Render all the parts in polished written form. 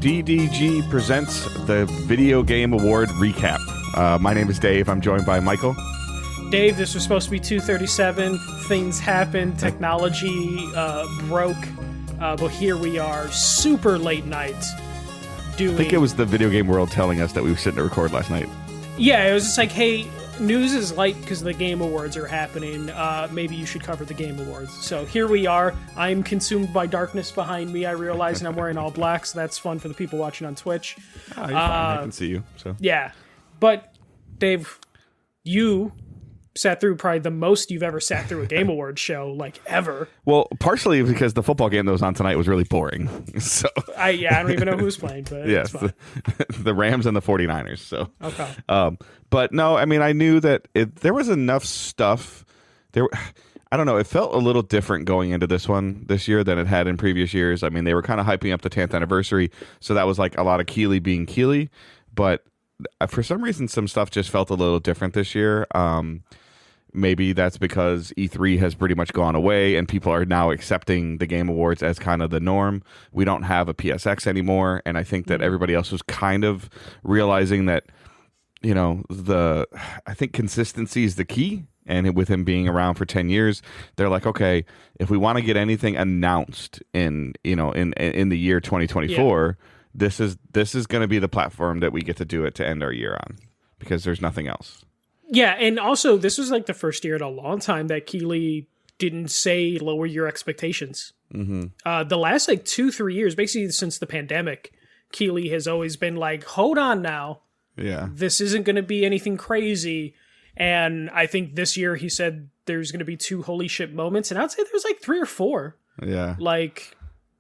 DDG presents the Video Game Award recap. My name is Dave. I'm joined by Michael. Dave, this was supposed to be 2:37. Things happened. Technology broke. But here we are, super late night. I think it was the video game world telling us that we were sitting to record last night. Yeah, it was just like, hey, news is light because the Game Awards are happening. Maybe you should cover the Game Awards. So here we are. I'm consumed by darkness behind me, I realize, and I'm wearing all black, so that's fun for the people watching on Twitch. Oh, you're fine. I can see you. So yeah. But, Dave, you sat through probably the most you've ever sat through a Game Awards show, like, ever. Well, partially because the football game that was on tonight was really boring. So I don't even know who was playing, but yes, the Rams and the 49ers. So okay. But no, I mean, I knew that there was enough stuff there. I don't know. It felt a little different going into this one this year than it had in previous years. I mean, they were kind of hyping up the 10th anniversary, so that was like a lot of Keighley being Keighley. But for some reason, some stuff just felt a little different this year. Maybe that's because E3 has pretty much gone away and people are now accepting the Game Awards as kind of the norm. We don't have a PSX anymore, and I think that everybody else was kind of realizing that, you know, I think consistency is the key. And with him being around for 10 years, they're like, okay, if we want to get anything announced in the year 2024, this is going to be the platform that we get to do it to end our year on, because there's nothing else. Yeah, and also this was like the first year in a long time that Keighley didn't say lower your expectations. Mm-hmm. The last like 2-3 years, basically since the pandemic, Keighley has always been like, hold on now. Yeah. This isn't going to be anything crazy. And I think this year he said there's going to be 2 holy shit moments. And I'd say there's like 3 or 4. Yeah. Like,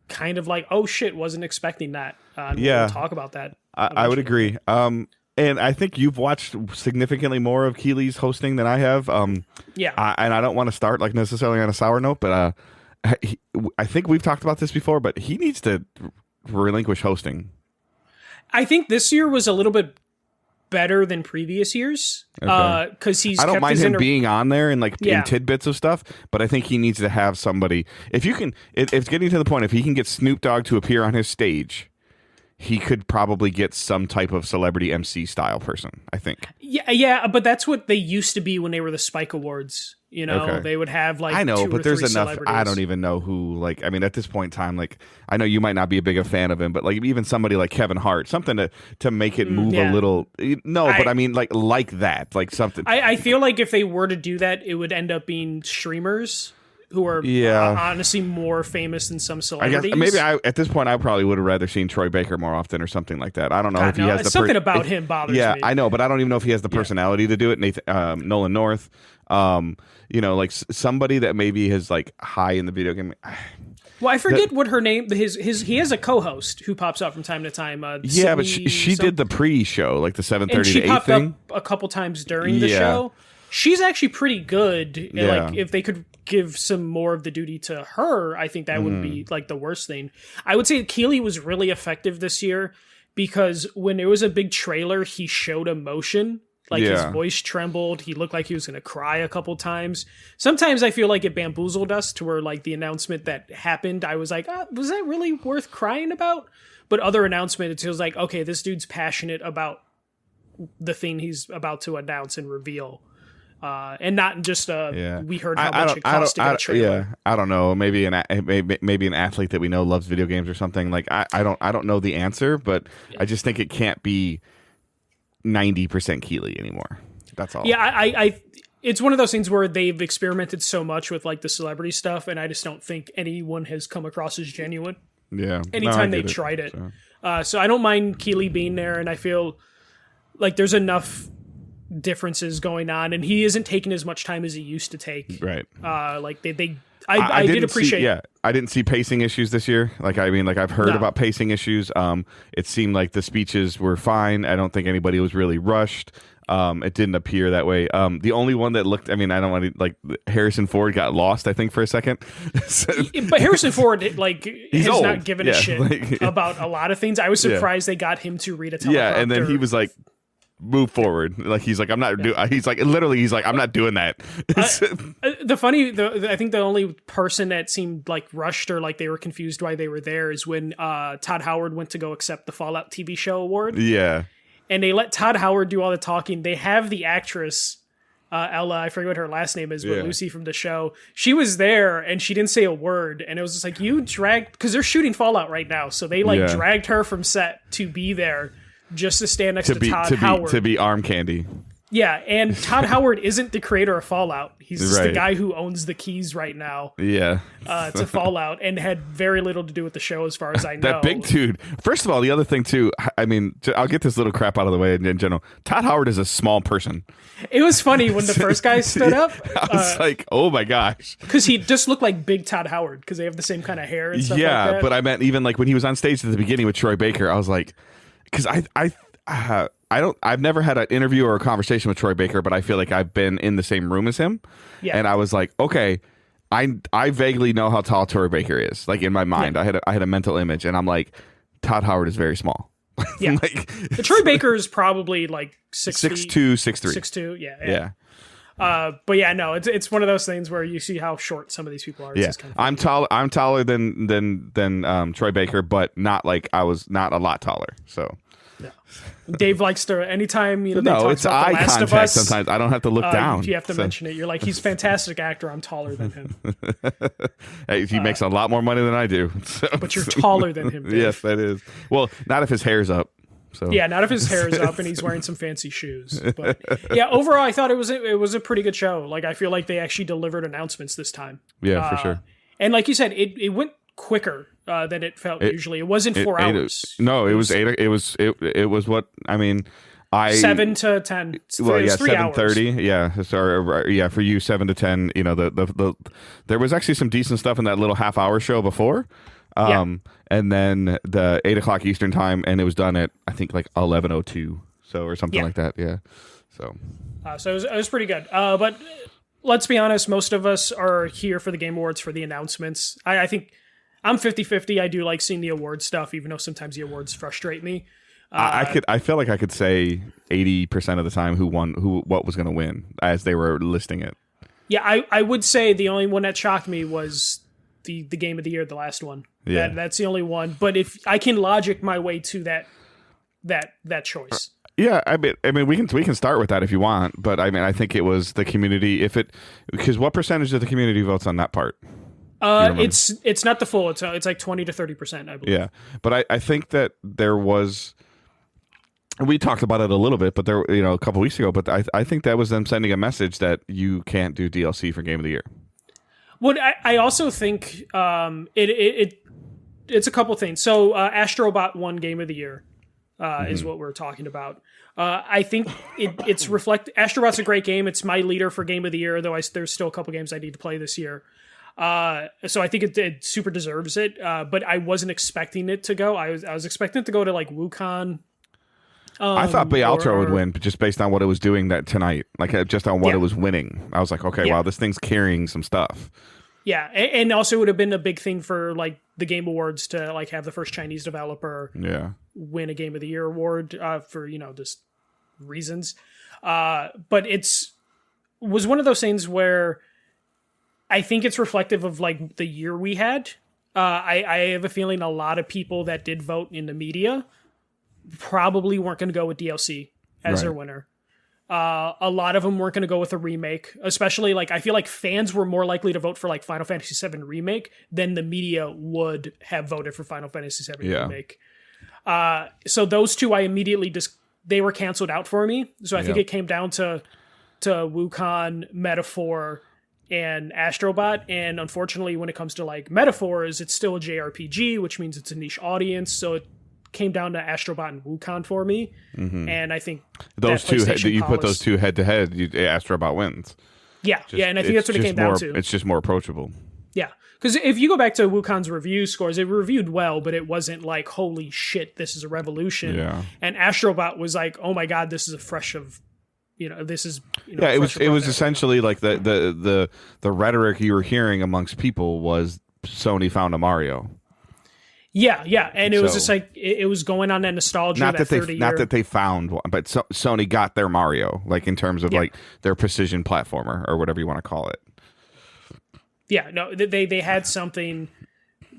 kind of like, oh shit, wasn't expecting that. Yeah. We'll talk about that. I would agree. And I think you've watched significantly more of Keighley's hosting than I have. Yeah. And I don't want to start like necessarily on a sour note, but I think we've talked about this before, but he needs to relinquish hosting. I think this year was a little bit better than previous years. Because he's I don't kept mind his him being on there and like in tidbits of stuff, but I think he needs to have somebody. If you can, it's getting to the point, if he can get Snoop Dogg to appear on his stage, he could probably get some type of celebrity MC style person, I think. Yeah, but that's what they used to be when they were the Spike Awards. You know, They would have like I know, 2 but or there's 3 enough. celebrities. I don't even know who. Like, I mean, at this point in time, like, I know you might not be a big a fan of him, but like even somebody like Kevin Hart, something to make it move a little. No, but I mean, like that, like something. I feel like if they were to do that, it would end up being streamers who are honestly more famous than some celebrities. I guess maybe at this point I probably would have rather seen Troy Baker more often or something like that. I don't know if he has the something about him bothers me. Yeah, I know, but I don't even know if he has the personality to do it. Nolan North, like somebody that maybe is like high in the video game. Well, I forget what her name. He has a co-host who pops up from time to time. But she did the pre-show, like the 7:30 to 8 thing. And she popped up a couple times during the show. She's actually pretty good. Yeah. Like, if they could give some more of the duty to her, I think that wouldn't be like the worst thing. I would say Keighley was really effective this year because when there was a big trailer, he showed emotion. Like his voice trembled. He looked like he was going to cry a couple times. Sometimes I feel like it bamboozled us to where like the announcement that happened, I was like, was that really worth crying about? But other announcements, it was like, okay, this dude's passionate about the thing he's about to announce and reveal. And not just we heard how much it cost to get a trailer. Yeah, I don't know. Maybe an athlete that we know loves video games or something. Like I don't know the answer, but I just think it can't be 90% Keighley anymore. That's all. Yeah, I it's one of those things where they've experimented so much with like the celebrity stuff, and I just don't think anyone has come across as genuine. Yeah. Anytime they tried it. So I don't mind Keighley being there, and I feel like there's enough differences going on, and he isn't taking as much time as he used to take. Right. I did appreciate. I didn't see pacing issues this year. Like, I mean, like I've heard about pacing issues. It seemed like the speeches were fine. I don't think anybody was really rushed. It didn't appear that way. The only one that looked, I mean, I don't want to, like, Harrison Ford got lost, I think, for a second. But Harrison Ford, like, has old. not given a shit about a lot of things. I was surprised they got him to read a teleprompter. Yeah, and then he was like, move forward. Like, he's like, I'm not doing that. I think the only person that seemed like rushed or like they were confused why they were there is when Todd Howard went to go accept the Fallout TV show award. Yeah. And they let Todd Howard do all the talking. They have the actress, Ella, I forget what her last name is, but Lucy from the show. She was there and she didn't say a word. And it was just like, you dragged, because they're shooting Fallout right now. So they dragged her from set to be there just to stand next to Todd Howard. To be arm candy. Yeah, and Todd Howard isn't the creator of Fallout. He's just the guy who owns the keys right now. Yeah. To Fallout, and had very little to do with the show as far as I know. That big dude. First of all, the other thing too, I mean, I'll get this little crap out of the way in general. Todd Howard is a small person. It was funny when the first guy stood up. I was like, oh my gosh. Because he just looked like big Todd Howard, because they have the same kind of hair and stuff like that. Yeah, but I meant even like when he was on stage at the beginning with Troy Baker, I was like, because I've never had an interview or a conversation with Troy Baker, but I feel like I've been in the same room as him. Yeah. And I was like, okay, I vaguely know how tall Troy Baker is. Like in my mind, I had a mental image, and I'm like, Todd Howard is very small. Yeah. The Troy Baker is probably like 6'2", 6'3". 6'2", yeah. But yeah, no, it's one of those things where you see how short some of these people are. Yeah, kind of I'm taller than Troy Baker, but not like I was not a lot taller. So. No. Dave likes to anytime they no, talk it's about eye The Last contact. of Us, sometimes I don't have to look down. You have to mention it. You're like, he's a fantastic actor. I'm taller than him. Hey, he makes a lot more money than I do. So. But you're taller than him, Dave. Yes, that is. Well, not if his hair's up. So. Yeah, not if his hair is up and he's wearing some fancy shoes. But yeah, overall, I thought it was a pretty good show. Like, I feel like they actually delivered announcements this time. Yeah, for sure. And like you said, it went quicker than it felt usually. It wasn't 4 hours. No, it was 8. It was what I mean. 7 to 10. Well, yeah, 7:30. Yeah, sorry, yeah. For you, 7 to 10. You know, the there was actually some decent stuff in that little half-hour show before. And then the 8 o'clock Eastern time, and it was done at I think like 11:02, so or something like that. Yeah, so it was pretty good. But let's be honest, most of us are here for the Game Awards for the announcements. I think I'm 50-50. I do like seeing the award stuff, even though sometimes the awards frustrate me. I feel like I could say 80% of the time what was going to win as they were listing it. Yeah, I would say the only one that shocked me was the Game of the Year, the last one. Yeah, that's the only one. But if I can logic my way to that choice. Yeah, I mean, we can start with that if you want, but I mean, I think it was the community. Because what percentage of the community votes on that part? It's not the full. It's like 20 to 30%, I believe. Yeah, but I think that there was. We talked about it a little bit, but there, a couple weeks ago. But I think that was them sending a message that you can't do DLC for Game of the Year. Well, I also think it's a couple things. So Astrobot won Game of the Year, is what we're talking about. I think it's Astrobot's a great game. It's my leader for Game of the Year, though there's still a couple games I need to play this year. So I think it super deserves it. But I wasn't expecting it to go. I was expecting it to go to like Wukong. I thought Bayaltro would win, just based on what it was doing that tonight, like just on what it was winning. I was like, okay, wow, this thing's carrying some stuff. Yeah, and also it would have been a big thing for like the Game Awards to like have the first Chinese developer win a Game of the Year award for just reasons. But was one of those things where I think it's reflective of like the year we had. I have a feeling a lot of people that did vote in the media probably weren't going to go with DLC as their winner. A lot of them weren't going to go with a remake, especially like I feel like fans were more likely to vote for like Final Fantasy VII Remake than the media would have voted for Final Fantasy VII Remake. So those two I immediately they were canceled out for me. So I think it came down to Wukong, Metaphor, and Astrobot. And unfortunately, when it comes to like Metaphors, it's still a JRPG, which means it's a niche audience. So it came down to Astrobot and Wukong for me. Mm-hmm. And I think those two, you put those two head to head, Astrobot wins. Yeah. And I think that's what it came down to. It's just more approachable. Yeah. Because if you go back to Wukong's review scores, it reviewed well, but it wasn't like, holy shit, this is a revolution. Yeah. And Astrobot was like, oh my God, this is a fresh of, this is, it was essentially like the rhetoric you were hearing amongst people was Sony found a Mario. Yeah, and it was just like it was going on that nostalgia. Not that they found one, but Sony got their Mario, like in terms of like their precision platformer or whatever you want to call it. Yeah, no, they had something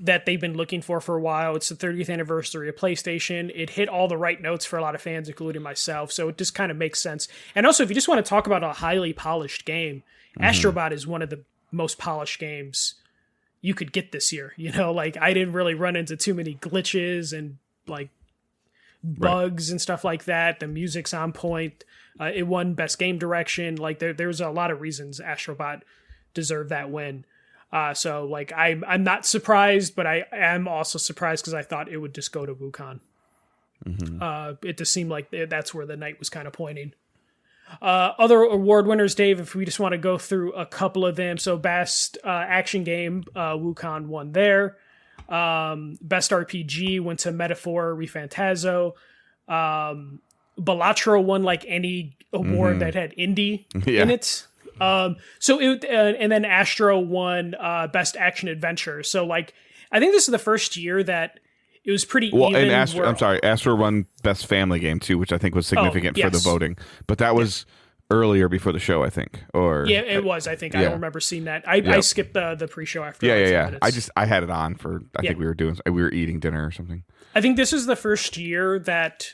that they've been looking for a while. It's the 30th anniversary of PlayStation. It hit all the right notes for a lot of fans, including myself. So it just kind of makes sense. And also, if you just want to talk about a highly polished game, Astrobot is one of the most polished games you could get this year. You know, like I didn't really run into too many glitches and like bugs and stuff like that. The music's on point. It won Best Game Direction. Like there's a lot of reasons Astrobot deserved that win. So like I'm not surprised, but I am also surprised because I thought it would just go to Wukong. It just seemed like that's where the night was kind of pointing. Other award winners, Dave, if we just want to go through a couple of them. So best action game, Wukong won there. Best RPG went to Metaphor Refantazo. Balatro won like any award that had indie in it. So it and then Astro won best action adventure. So like I think this is the first year that it was pretty even. And Astro won best family game too, which I think was significant for the voting. But that was earlier before the show, I think. Or yeah, it was. I think I don't remember seeing that. I skipped the pre-show after. Yeah. I had it on for. I think we were eating dinner or something. I think this is the first year that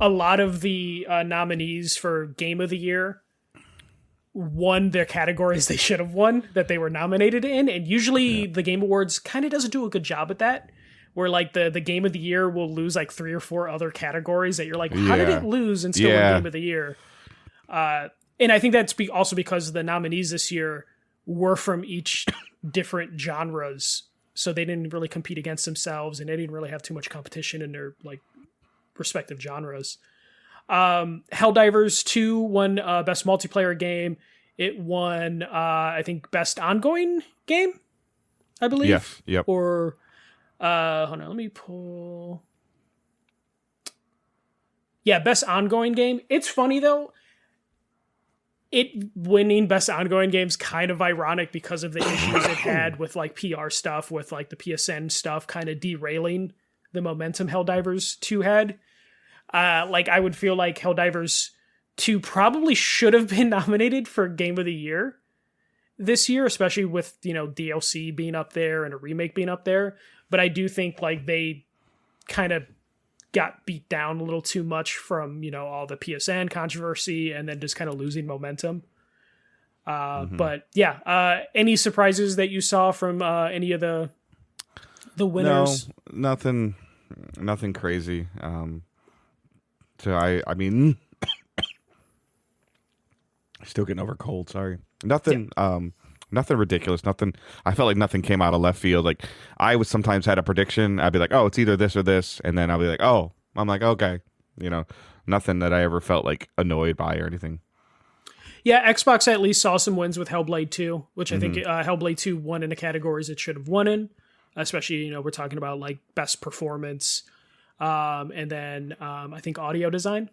a lot of the nominees for Game of the Year won their categories they should have won that they were nominated in. And usually the Game Awards kind of doesn't do a good job at that, where like the Game of the Year will lose like 3 or 4 other categories that you're like, how did it lose and still win Game of the Year? And I think that's also because the nominees this year were from each different genres. So they didn't really compete against themselves and they didn't really have too much competition in their like respective genres. Helldivers 2 won best multiplayer game. It won I think best ongoing game, I believe. Yes. Yep. Or hold on, let me pull. Yeah, best ongoing game. It's funny though. It winning best ongoing game's kind of ironic because of the issues it had with like PR stuff, with like the PSN stuff kind of derailing the momentum Helldivers 2 had. Like I would feel like Helldivers 2 probably should have been nominated for Game of the Year this year, especially with, you know, DLC being up there and a remake being up there. But I do think like they kind of got beat down a little too much from, you know, all the PSN controversy and then just kind of losing momentum. But yeah, any surprises that you saw from any of the winners? No, nothing crazy. So I mean, still getting over cold. Sorry, nothing. Nothing ridiculous. Nothing. I felt like nothing came out of left field. Like I would sometimes had a prediction. I'd be like, oh, it's either this or this, and then I'll be like, oh, I'm like, okay, you know, nothing that I ever felt like annoyed by or anything. Yeah, Xbox at least saw some wins with Hellblade 2, which I think Hellblade 2 won in the categories it should have won in. Especially, you know, we're talking about like best performance. And then I think audio design,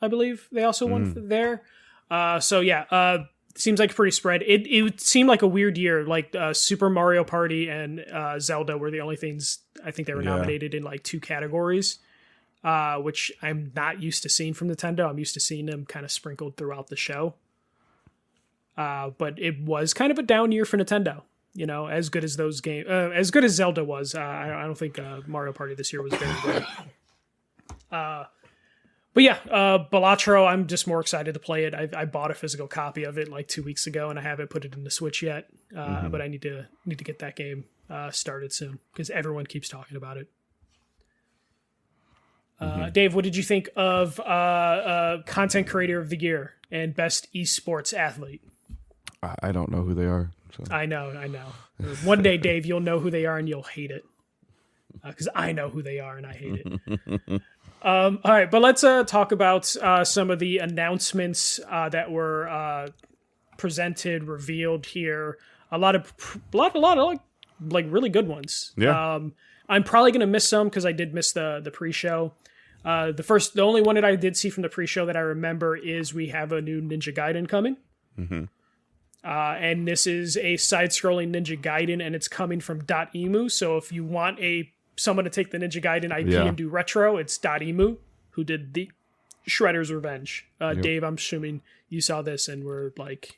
I believe they also won there. So yeah, seems like a pretty spread. It seemed like a weird year. Like Super Mario Party and Zelda were the only things I think they were nominated in like 2 categories, which I'm not used to seeing from Nintendo. I'm used to seeing them kind of sprinkled throughout the show. But it was kind of a down year for Nintendo. You know, as good as those games, as good as Zelda was, I don't think Mario Party this year was very good. But yeah, Balatro, I'm just more excited to play it. I bought a physical copy of it like 2 weeks ago, and I haven't put it in the Switch yet. But I need to get that game started soon because everyone keeps talking about it. Dave, what did you think of Content Creator of the Year and Best Esports Athlete? I don't know who they are. So. I know. One day, Dave, you'll know who they are and you'll hate it. Because I know who they are and I hate it. All right, but let's talk about some of the announcements that were presented, revealed here. A lot of like really good ones. Yeah. I'm probably gonna miss some because I did miss the pre-show. The only one that I did see from the pre-show that I remember is we have a new Ninja Gaiden coming. And this is a side-scrolling Ninja Gaiden, and it's coming from .emu. So if you want someone to take the Ninja Gaiden IP and do retro, it's .emu, who did the Shredder's Revenge. Dave, I'm assuming you saw this and were like,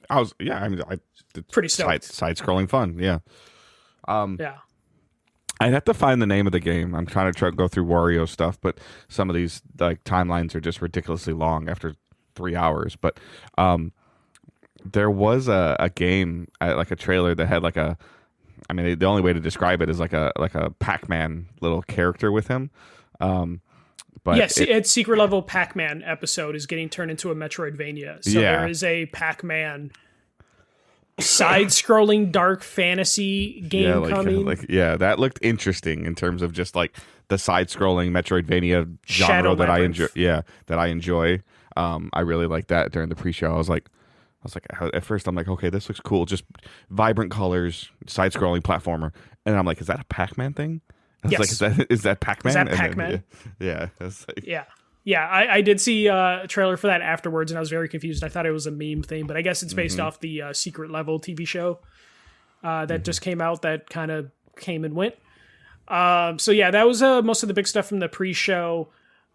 pretty stoked. Side scrolling fun. Yeah. Yeah. I'd have to find the name of the game. I'm trying to go through Wario stuff, but some of these like timelines are just ridiculously long after 3 hours. But there was a game, like a trailer that had like the only way to describe it is like a Pac-Man little character with him. But yes, its secret level Pac-Man episode is getting turned into a Metroidvania. So there is a Pac-Man side-scrolling dark fantasy game coming. That looked interesting in terms of just like the side-scrolling Metroidvania genre that I enjoy. Yeah, that I enjoy. I really liked that during the pre-show. I was like, at first I'm like, okay, this looks cool. Just vibrant colors, side-scrolling platformer, and I'm like, is that a Pac-Man thing? I was like, is that Pac-Man? Is that Pac-Man? Yeah. I did see a trailer for that afterwards, and I was very confused. I thought it was a meme thing, but I guess it's based off the Secret Level TV show that just came out that kind of came and went. So yeah, that was most of the big stuff from the pre-show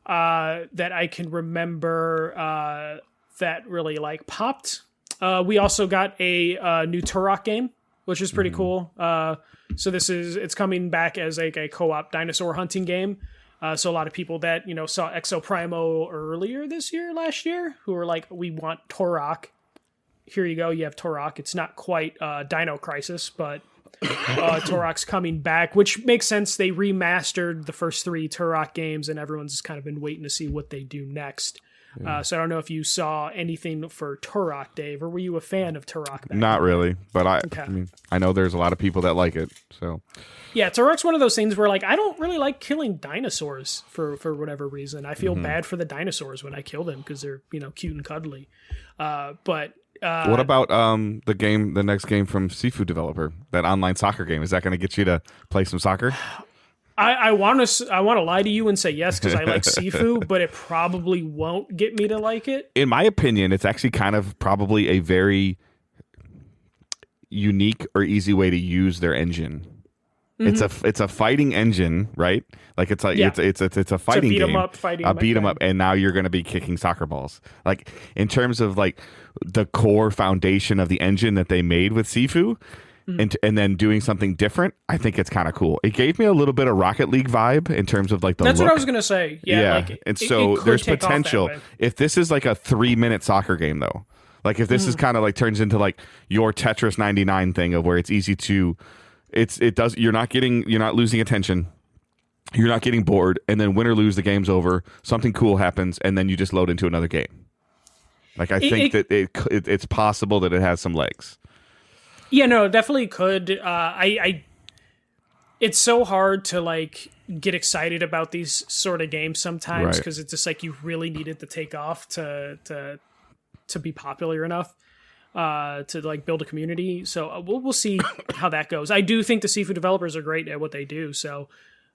that I can remember that really like popped. We also got a new Turok game, which is pretty cool. So it's coming back as like a co-op dinosaur hunting game. So a lot of people that, saw Exo Primo earlier last year, who were like, we want Turok. Here you go. You have Turok. It's not quite Dino Crisis, but Turok's coming back, which makes sense. They remastered the first 3 Turok games, and everyone's just kind of been waiting to see what they do next. So I don't know if you saw anything for Turok, Dave, or were you a fan of Turok? Not really, but I mean, I know there's a lot of people that like it. So yeah, Turok's one of those things where like I don't really like killing dinosaurs for whatever reason. I feel bad for the dinosaurs when I kill them because they're cute and cuddly. But what about the next game from Sifu developer, that online soccer game? Is that going to get you to play some soccer? I want to lie to you and say yes because I like Sifu, but it probably won't get me to like it. In my opinion, it's actually kind of probably a very unique or easy way to use their engine. It's a fighting engine, right? Like it's like it's a fighting game. Beat 'em up, and now you're going to be kicking soccer balls. Like in terms of like the core foundation of the engine that they made with Sifu. And then doing something different, I think it's kind of cool. It gave me a little bit of Rocket League vibe in terms of like the That's look. what I was going to say. Yeah. Like, and so there's potential. If this is like a 3-minute soccer game, though, like if this is kind of like turns into like your Tetris 99 thing of where it's easy to, you're not losing attention. You're not getting bored. And then win or lose, the game's over. Something cool happens. And then you just load into another game. Like I think that it's possible that it has some legs. Yeah, no, it definitely could. It's so hard to like get excited about these sort of games sometimes because it's just like you really need it to take off to be popular enough to like build a community. So we'll see how that goes. I do think the Sifu developers are great at what they do, so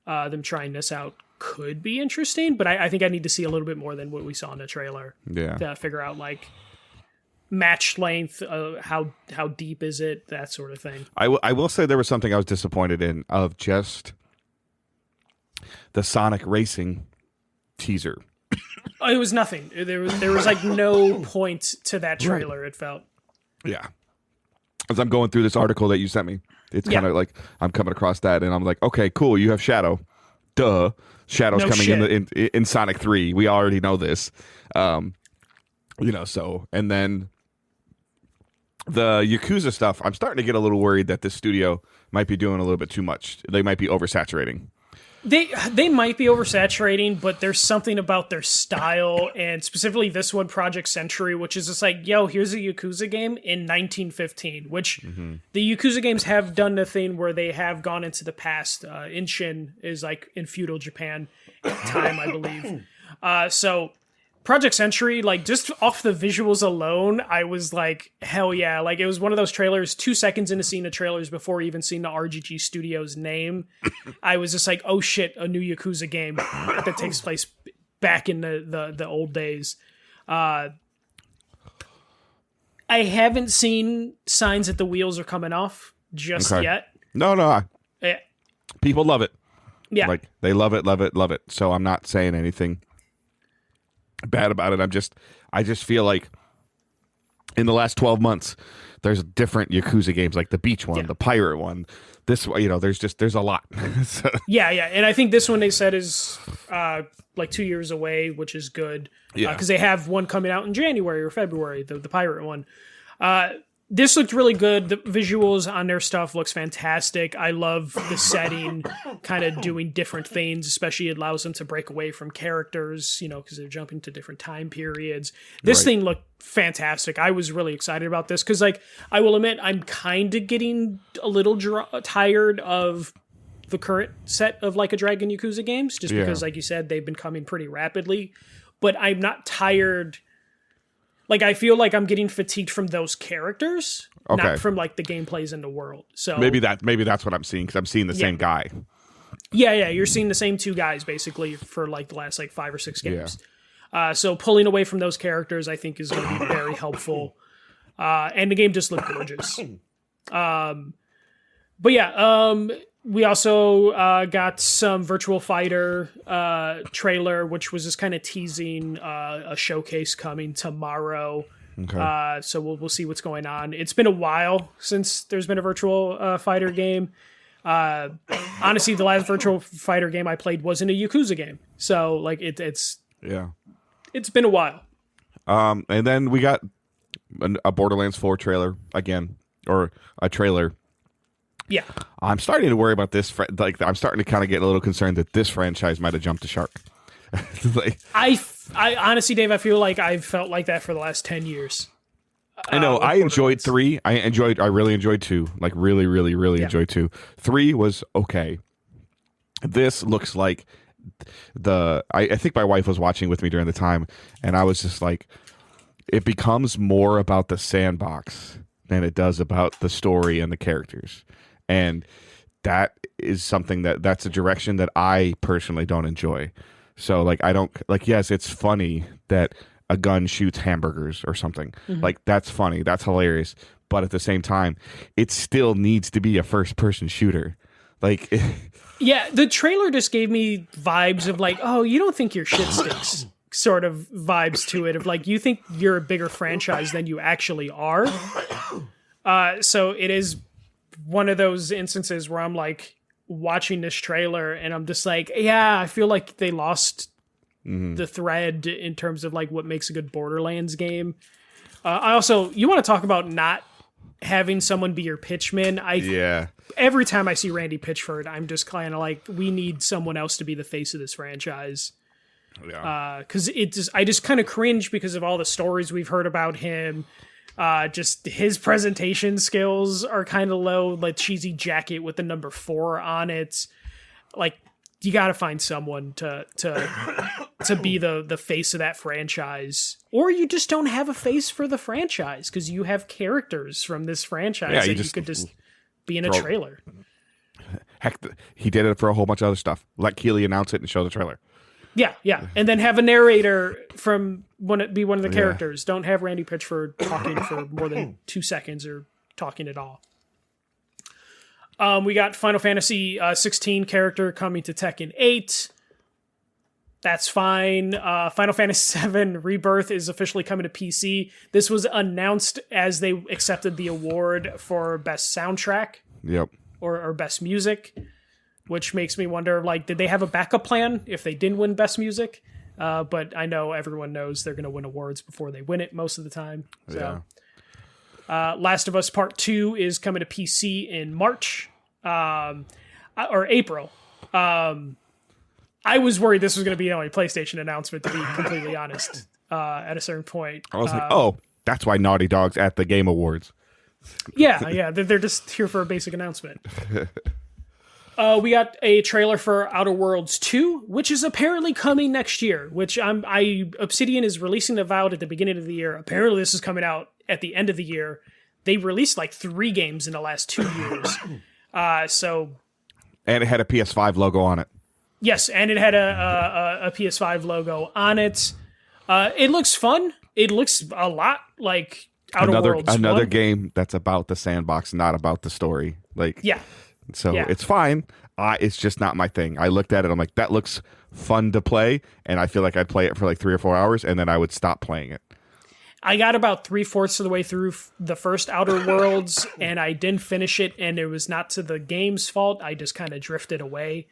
them trying this out could be interesting. But I think I need to see a little bit more than what we saw in the trailer to figure out like match length, how deep is it, that sort of thing. I will say there was something I was disappointed in of just the Sonic Racing teaser. It was nothing. There was like no point to that trailer. It felt. Yeah. As I'm going through this article that you sent me, it's kind of like I'm coming across that, and I'm like, okay, cool. You have Shadow. Duh. Shadow's coming in Sonic 3. We already know this. So and then. The Yakuza stuff, I'm starting to get a little worried that this studio might be doing a little bit too much. They might be oversaturating. They might be oversaturating, but there's something about their style, and specifically this one, Project Century, which is just like, yo, here's a Yakuza game in 1915, which the Yakuza games have done the thing where they have gone into the past. Inshin is like in feudal Japan at the time, I believe. So Project Century, like just off the visuals alone, I was like, hell yeah. Like it was one of those trailers, 2 seconds into seeing the trailers before even seeing the RGG Studios name. I was just like, oh shit, a new Yakuza game that takes place back in the old days. I haven't seen signs that the wheels are coming off just yet. No. People love it. Yeah. Like they love it. So I'm not saying anything. bad about it. I just feel like in the last 12 months, there's different Yakuza games, like the beach one, the pirate one. This, there's a lot. So, yeah, and I think this one they said is like 2 years away, which is good. Yeah, because they have one coming out in January or February, the pirate one. This looked really good. The visuals on their stuff looks fantastic. I love the setting, kind of doing different things, especially it allows them to break away from characters, because they're jumping to different time periods. This thing looked fantastic. I was really excited about this because, like, I will admit, I'm kind of getting a little tired of the current set of Like a Dragon Yakuza games, just because, like you said, they've been coming pretty rapidly. But I'm not tired. Like, I feel like I'm getting fatigued from those characters, not from, like, the gameplays in the world. So maybe that's what I'm seeing, because I'm seeing the same guy. Yeah, you're seeing the same two guys, basically, for, like, the last, like, 5 or 6 games. So pulling away from those characters, I think, is going to be very helpful. And the game just looked gorgeous. We also got some Virtual Fighter trailer, which was just kind of teasing a showcase coming tomorrow. Okay. So we'll see what's going on. It's been a while since there's been a Virtual Fighter game. Honestly, the last Virtual Fighter game I played wasn't a Yakuza game. So like it's been a while. And then we got a Borderlands 4 trailer again, or a trailer. Yeah, I'm starting to worry about this. I'm starting to kind of get a little concerned that this franchise might have jumped the shark. I honestly, Dave, I feel like I've felt like that for the last 10 years. I know. I enjoyed 3. I really enjoyed 2. Like really, really, really enjoyed 2. 3 was okay. This looks like I think my wife was watching with me during the time, and I was just like, it becomes more about the sandbox than it does about the story and the characters. And that is something that's a direction that I personally don't enjoy. So like, I don't like, yes, it's funny that a gun shoots hamburgers or something. Mm-hmm. Like that's funny. That's hilarious. But at the same time, it still needs to be a first person shooter. Like, yeah, the trailer just gave me vibes of like, oh, you don't think your shit sticks sort of vibes to it, of like, you think you're a bigger franchise than you actually are. So it is one of those instances where I'm like watching this trailer and I'm just like, yeah, I feel like they lost the thread in terms of like what makes a good Borderlands game. I also, you want to talk about not having someone be your pitchman. Every time I see Randy Pitchford, I'm just kind of like, we need someone else to be the face of this franchise. Yeah. Because I just kind of cringe because of all the stories we've heard about him. Just his presentation skills are kind of low, like cheesy jacket with the number 4 on it. Like, you got to find someone to be the face of that franchise, or you just don't have a face for the franchise because you have characters from this franchise that you could just be in a trailer. Heck, he did it for a whole bunch of other stuff. Let Keeley announce it and show the trailer. Yeah, and then have a narrator be one of the characters. Don't have Randy Pitchford talking for more than 2 seconds or talking at all. We got Final Fantasy 16 character coming to Tekken 8. That's fine. Final Fantasy 7 Rebirth is officially coming to PC. This was announced as they accepted the award for Best Soundtrack. Yep. Or Best Music, which makes me wonder, like, did they have a backup plan if they didn't win Best Music? But I know everyone knows they're going to win awards before they win it most of the time. So. Yeah. Last of Us Part 2 is coming to PC in March or April. I was worried this was going to be the only PlayStation announcement, to be completely honest, at a certain point. I was like, oh, that's why Naughty Dog's at the Game Awards. Yeah. They're just here for a basic announcement. We got a trailer for Outer Worlds 2, which is apparently coming next year, which Obsidian is releasing Avowed at the beginning of the year. Apparently this is coming out at the end of the year. They released like 3 games in the last 2 years. And it had a PS5 logo on it. Yes, and it had a PS5 logo on it. It looks fun. It looks a lot like Outer Worlds. Another game that's about the sandbox, not about the story. Like, yeah. So it's fine. It's just not my thing. I looked at it. I'm like, that looks fun to play, and I feel like I'd play it for like 3 or 4 hours, and then I would stop playing it. I got about 3/4 of the way through the first Outer Worlds, and I didn't finish it, and it was not to the game's fault. I just kind of drifted away.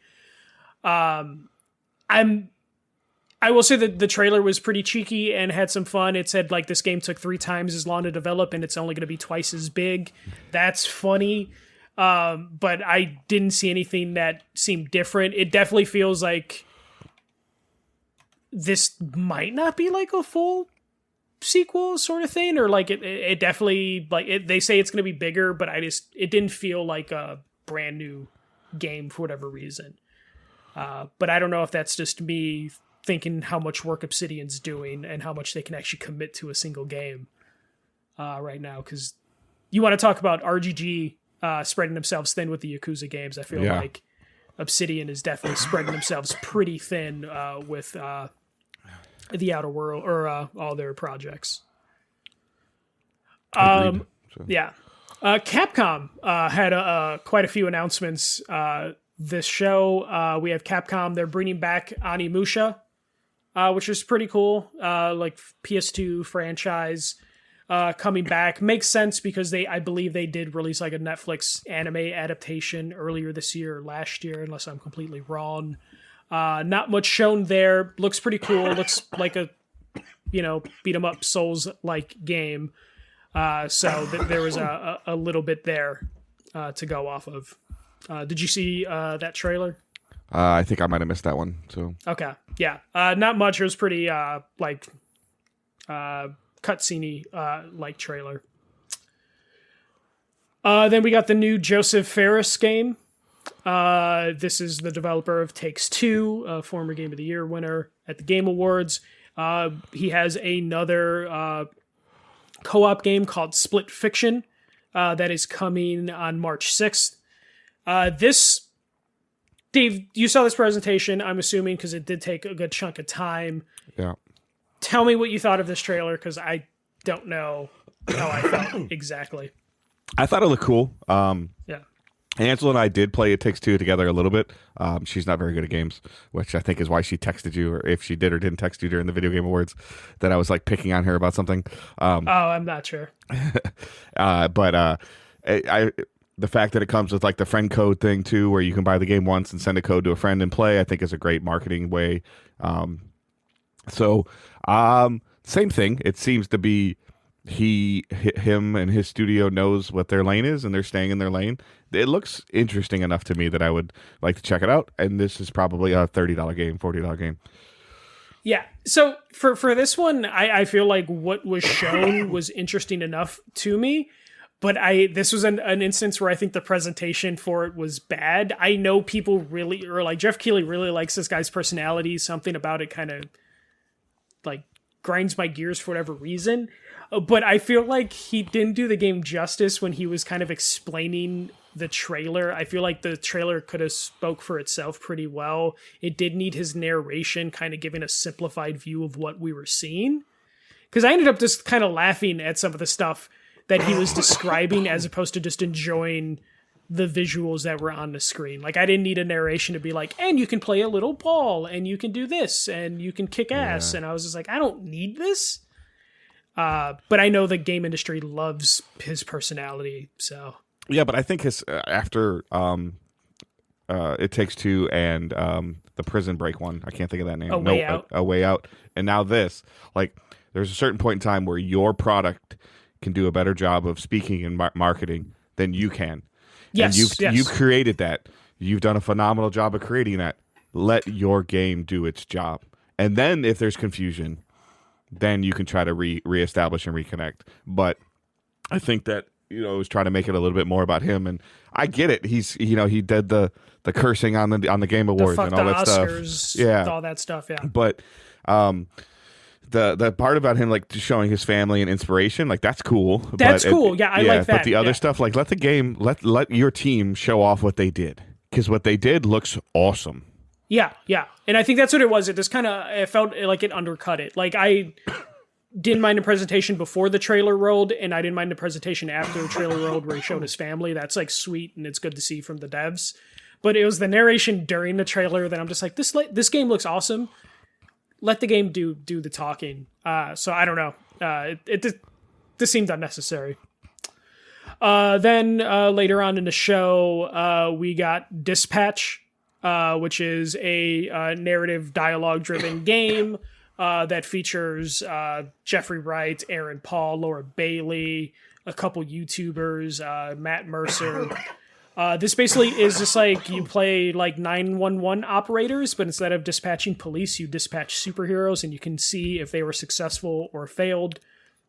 I will say that the trailer was pretty cheeky and had some fun. It said like this game took 3 times as long to develop, and it's only going to be twice as big. That's funny. But I didn't see anything that seemed different. It definitely feels like this might not be like a full sequel sort of thing, or like it definitely they say it's going to be bigger, but it didn't feel like a brand new game for whatever reason. But I don't know if that's just me thinking how much work Obsidian's doing and how much they can actually commit to a single game right now. Because you want to talk about RGG spreading themselves thin with the Yakuza games. I feel like Obsidian is definitely spreading themselves pretty thin with the Outer World or all their projects. Yeah. Capcom had quite a few announcements this show. We have Capcom. They're bringing back Onimusha, which is pretty cool. Like PS2 franchise coming back. Makes sense because I believe they did release like a Netflix anime adaptation earlier this year or last year, unless I'm completely wrong. Not much shown there. Looks pretty cool. Looks like a, beat 'em up Souls-like game. So there was a little bit there to go off of. Did you see that trailer? I think I might have missed that one. So okay, yeah, not much. It was pretty cutscene-y like trailer. Then we got the new Joseph Fares game. This is the developer of Takes-Two, a former Game of the Year winner at the Game Awards. He has another co-op game called Split Fiction that is coming on March 6th. Dave, you saw this presentation, I'm assuming, because it did take a good chunk of time. Yeah. Tell me what you thought of this trailer, because I don't know how I felt exactly. I thought it looked cool. Yeah. Angela and I did play It Takes Two together a little bit. She's not very good at games, which I think is why she texted you, or if she did or didn't text you during the Video Game Awards, that I was like picking on her about something. I'm not sure. But the fact that it comes with like the friend code thing too, where you can buy the game once and send a code to a friend and play, I think is a great marketing way. Same thing. It seems to be him and his studio knows what their lane is, and they're staying in their lane. It looks interesting enough to me that I would like to check it out. And this is probably a $30 game, $40 game. Yeah. So for this one, I feel like what was shown was interesting enough to me. But this was an instance where I think the presentation for it was bad. I know people really, or like Jeff Keighley really likes this guy's personality. Something about it kind of like grinds my gears for whatever reason. But I feel like he didn't do the game justice when he was kind of explaining the trailer. I feel like the trailer could have spoke for itself pretty well. It did need his narration kind of giving a simplified view of what we were seeing. Because I ended up just kind of laughing at some of the stuff that he was describing as opposed to just enjoying the visuals that were on the screen. Like, I didn't need a narration to be like, and you can play a little ball, and you can do this, and you can kick ass. And I was just like, I don't need this. But I know the game industry loves his personality, so. Yeah, but I think his after It Takes Two and the Prison Break one, I can't think of that name. A Way Out. A Way Out. And now this, like, there's a certain point in time where your product can do a better job of speaking and marketing than you can. Yes, and you created that. You've done a phenomenal job of creating that. Let your game do its job. And then if there's confusion, then you can try to reestablish and reconnect. But I think that, it was trying to make it a little bit more about him. And I get it. He's, he did the cursing on the Game Awards and all that Oscars, stuff. Yeah. All that stuff, yeah. But the part about him like showing his family and inspiration, like that's cool. That's cool. Yeah, I like that. But the other stuff, like let the game, let your team show off what they did, because what they did looks awesome. Yeah, and I think that's what it was. It just it felt like it undercut it. Like I didn't mind the presentation before the trailer rolled, and I didn't mind the presentation after the trailer rolled, where he showed his family. That's like sweet, and it's good to see from the devs. but it was the narration during the trailer that I'm just like, this game looks awesome. Let the game do the talking. So I don't know. This seemed unnecessary. Then later on in the show, we got Dispatch, which is a narrative dialogue-driven game that features Jeffrey Wright, Aaron Paul, Laura Bailey, a couple YouTubers, Matt Mercer. This basically is just like you play like 911 operators, but instead of dispatching police, you dispatch superheroes, and you can see if they were successful or failed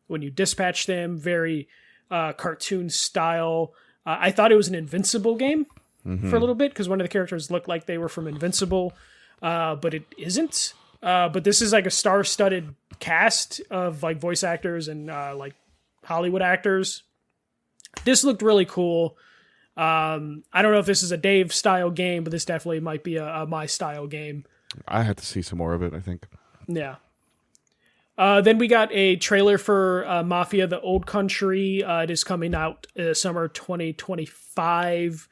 when you dispatch them. Very cartoon style. I thought it was an Invincible game for a little bit because one of the characters looked like they were from Invincible, but it isn't. But this is like a star-studded cast of like voice actors and like Hollywood actors. This looked really cool. I don't know if this is a Dave style game, but this definitely might be a my style game. I had to see some more of it, I think. Yeah. Then we got a trailer for Mafia: The Old Country. It is coming out summer 2025.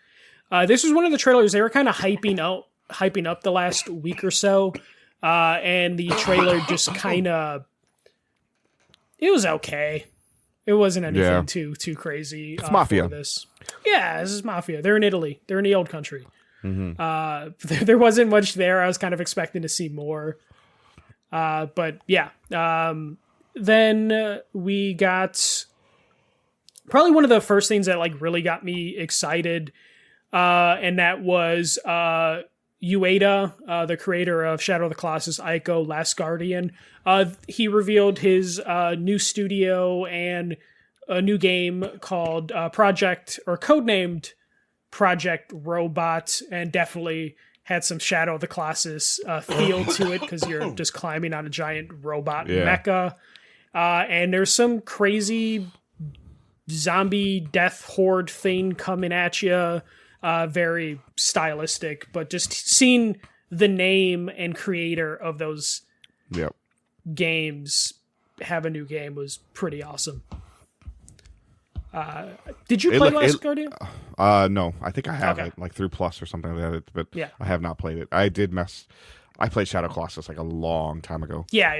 This was one of the trailers they were kind of hyping up the last week or so. And the trailer just kind of, it was okay. It wasn't anything too crazy. It's Mafia. This. Yeah, this is Mafia. They're in Italy. They're in the old country. There wasn't much there. I was kind of expecting to see more. But yeah. Then we got probably one of the first things that like really got me excited. And that was Ueda, the creator of Shadow of the Colossus, Ico, Last Guardian. He revealed his new studio and a new game called codenamed Projekt Robot, and definitely had some Shadow of the Colossus feel to it because you're just climbing on a giant robot mecha. And there's some crazy zombie death horde thing coming at you. Very stylistic, but just seeing the name and creator of those games have a new game was pretty awesome. Did you play Last Guardian? No, I think I have it like through Plus or something like that, but I have not played it. I played Shadow Colossus like a long time ago. Yeah.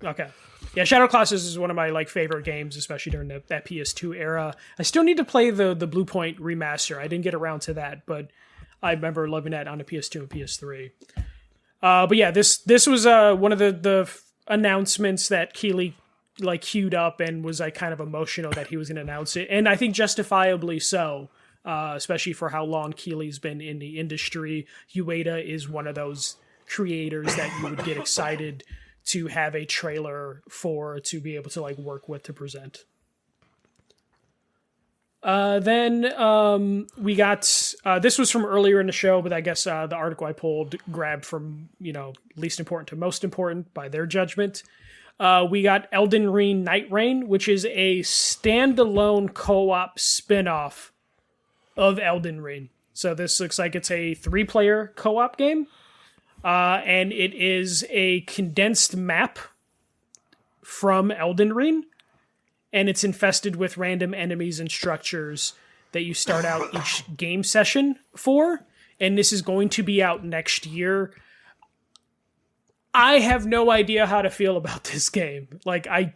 Okay. Yeah, Shadow Colossus is one of my like favorite games, especially during that PS2 era. I still need to play the Blue Point remaster. I didn't get around to that, but I remember loving that on the PS2 and PS3. But yeah, this was one of the announcements that Keighley like queued up and was like kind of emotional that he was going to announce it, and I think justifiably so. Especially for how long Keighley's been in the industry. Ueda is one of those creators that you would get excited to have a trailer for, to be able to like work with to present. Then we got this was from earlier in the show, but I guess the article I pulled grabbed from least important to most important by their judgment. We got Elden Ring Night Rain, which is a standalone co-op spin-off of Elden Ring. So this looks like it's a 3-player co-op game. And it is a condensed map from Elden Ring, and it's infested with random enemies and structures that you start out each game session for, and this is going to be out next year. I have no idea how to feel about this game. Like, I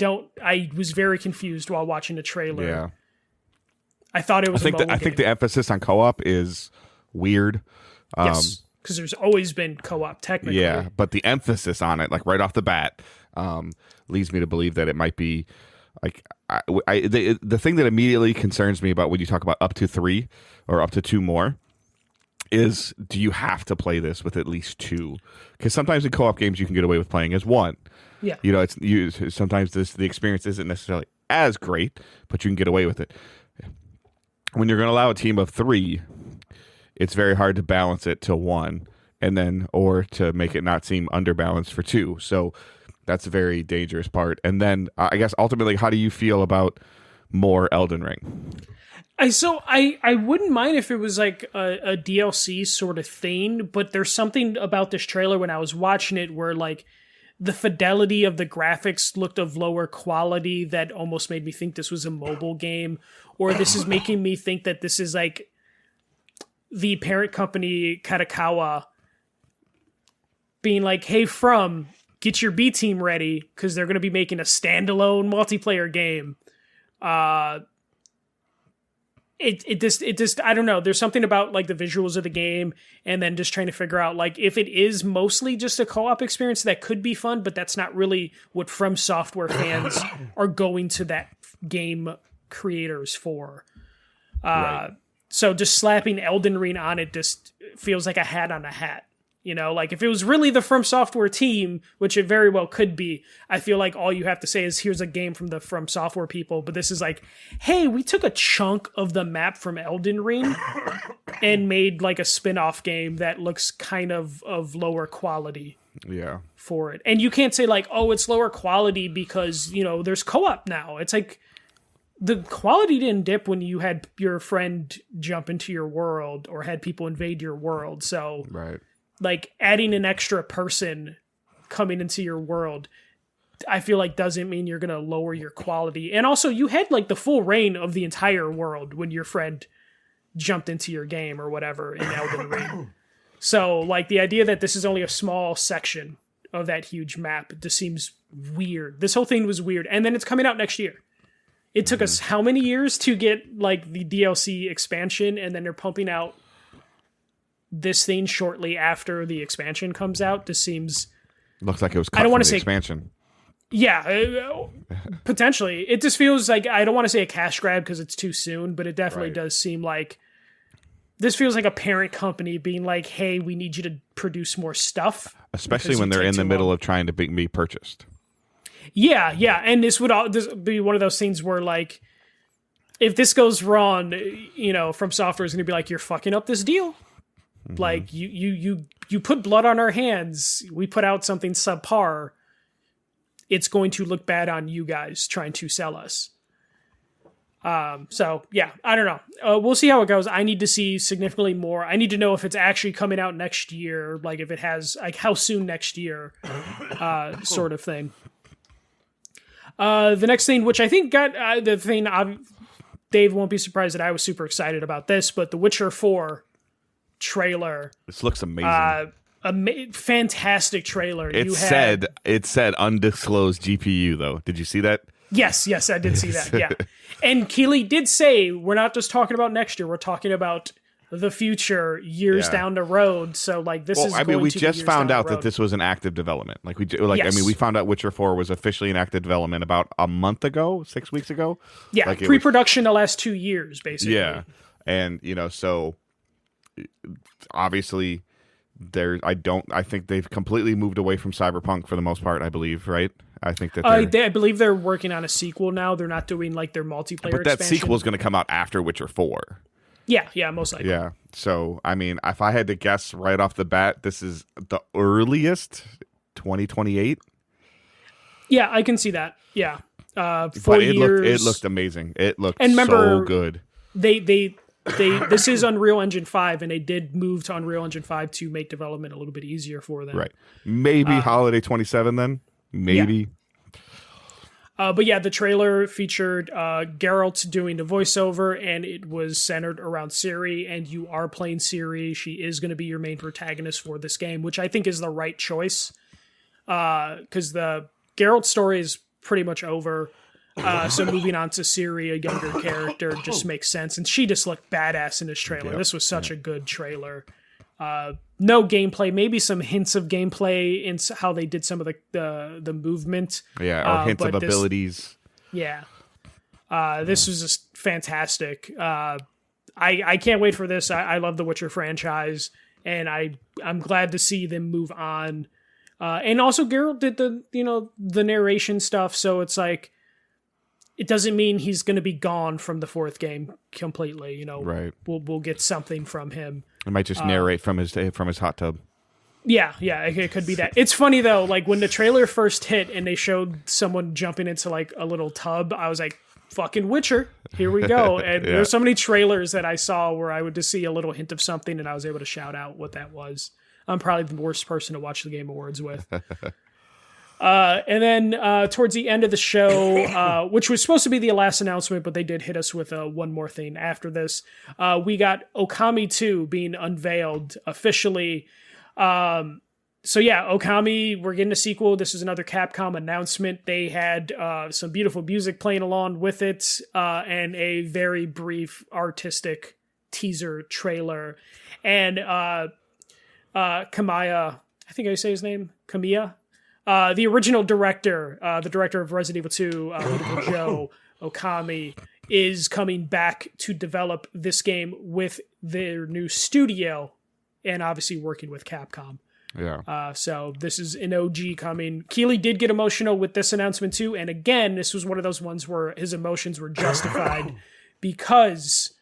was very confused while watching the trailer. Yeah. I thought it was I think the emphasis on co-op is weird. Yes. Because there's always been co-op technically. Yeah, but the emphasis on it, like right off the bat, leads me to believe that it might be like the thing that immediately concerns me about when you talk about up to 3 or up to 2 more is, do you have to play this with at least 2? Because sometimes in co-op games you can get away with playing as 1. Yeah, sometimes the experience isn't necessarily as great, but you can get away with it. When you're going to allow a team of 3, it's very hard to balance it to 1, and then or to make it not seem underbalanced for 2. So that's a very dangerous part. And then I guess ultimately, how do you feel about more Elden Ring? I wouldn't mind if it was like a DLC sort of thing, but there's something about this trailer when I was watching it where like the fidelity of the graphics looked of lower quality that almost made me think this was a mobile game, or this is making me think that this is like the parent company Katakawa being like, hey, get your B team ready because they're going to be making a standalone multiplayer game. It just I don't know. There's something about like the visuals of the game, and then just trying to figure out like if it is mostly just a co-op experience that could be fun, but that's not really what From Software fans are going to that game creators for. Right. So just slapping Elden Ring on it just feels like a hat on a hat. You know, like if it was really the From Software team, which it very well could be, I feel like all you have to say is here's a game from the From Software people. But this is like, hey, we took a chunk of the map from Elden Ring and made like a spin-off game that looks kind of lower quality. Yeah. For it. And you can't say like, oh, it's lower quality because, you know, there's co-op now. It's like the quality didn't dip when you had your friend jump into your world or had people invade your world. So right. Like adding an extra person coming into your world, I feel like doesn't mean you're going to lower your quality. And also you had like the full reign of the entire world when your friend jumped into your game or whatever in Elden Ring. So like the idea that this is only a small section of that huge map just seems weird. This whole thing was weird. And then it's coming out next year. It took us how many years to get like the DLC expansion, and then they're pumping out this thing shortly after the expansion comes out. This seems looks like it was cut I don't from want the to say expansion. Yeah, potentially. It just feels like I don't want to say a cash grab because it's too soon, but it definitely does seem like this feels like a parent company being like, "Hey, we need you to produce more stuff," especially when they're in the middle of trying to be purchased. Yeah, and this would be one of those things where like if this goes wrong, you know, From Software is going to be like, "You're fucking up this deal." Mm-hmm. Like you put blood on our hands. We put out something subpar. It's going to look bad on you guys trying to sell us. So yeah, I don't know. We'll see how it goes. I need to see significantly more. I need to know if it's actually coming out next year. Like if it has, like how soon next year, sort of thing. The next thing, which I think got the thing. Dave won't be surprised that I was super excited about this, but The Witcher 4 trailer. This looks amazing. Fantastic trailer. It said undisclosed GPU though. Did you see that? Yes, I did see that. Yeah, and Keeley did say we're not just talking about next year. We're talking about the future, years down the road. So like this is. I mean, we just found out that this was an active development. Like I mean, we found out Witcher 4 was officially in active development about a month ago, 6 weeks ago. Yeah, like pre-production the last 2 years, basically. Yeah, and you know, so obviously I think they've completely moved away from Cyberpunk for the most part, I believe, right? I think that I believe they're working on a sequel now. They're not doing like their multiplayer but that expansion. sequel is going to come out after Witcher 4. Yeah, most likely. Yeah. So, I mean, if I had to guess right off the bat, this is the earliest 2028. Yeah, I can see that. Yeah. 4 but years. It looked amazing. It looked so good. They this is Unreal Engine 5, and they did move to Unreal Engine 5 to make development a little bit easier for them. Right. Maybe holiday 27 then. Maybe. Yeah. But yeah, the trailer featured Geralt doing the voiceover, and it was centered around Ciri, and you are playing Ciri. She is going to be your main protagonist for this game, which I think is the right choice. Because the Geralt story is pretty much over. So moving on to Ciri, a younger character, just makes sense. And she just looked badass in this trailer. Yep. This was such a good trailer. No gameplay, maybe some hints of gameplay in how they did some of the movement. Yeah, or hints of abilities. Yeah. This was just fantastic. I can't wait for this. I love the Witcher franchise, and I'm glad to see them move on. And also Geralt did the narration stuff, so it's like it doesn't mean he's going to be gone from the fourth game completely. You know, right? We'll get something from him. He might just narrate from his hot tub. Yeah, it could be that. It's funny though, like when the trailer first hit and they showed someone jumping into like a little tub, I was like, "Fucking Witcher, here we go!" And there's so many trailers that I saw where I would just see a little hint of something, and I was able to shout out what that was. I'm probably the worst person to watch the Game Awards with. And then towards the end of the show, which was supposed to be the last announcement, but they did hit us with one more thing after this. We got Okami 2 being unveiled officially. So yeah, Okami, we're getting a sequel. This is another Capcom announcement. They had some beautiful music playing along with it, and a very brief artistic teaser trailer. And Kamiya, I think I say his name, Kamiya, the original director, the director of Resident Evil 2, Beautiful Joe Okami, is coming back to develop this game with their new studio, and obviously working with Capcom. Yeah. So this is an OG coming. Keeley did get emotional with this announcement too, and again, this was one of those ones where his emotions were justified because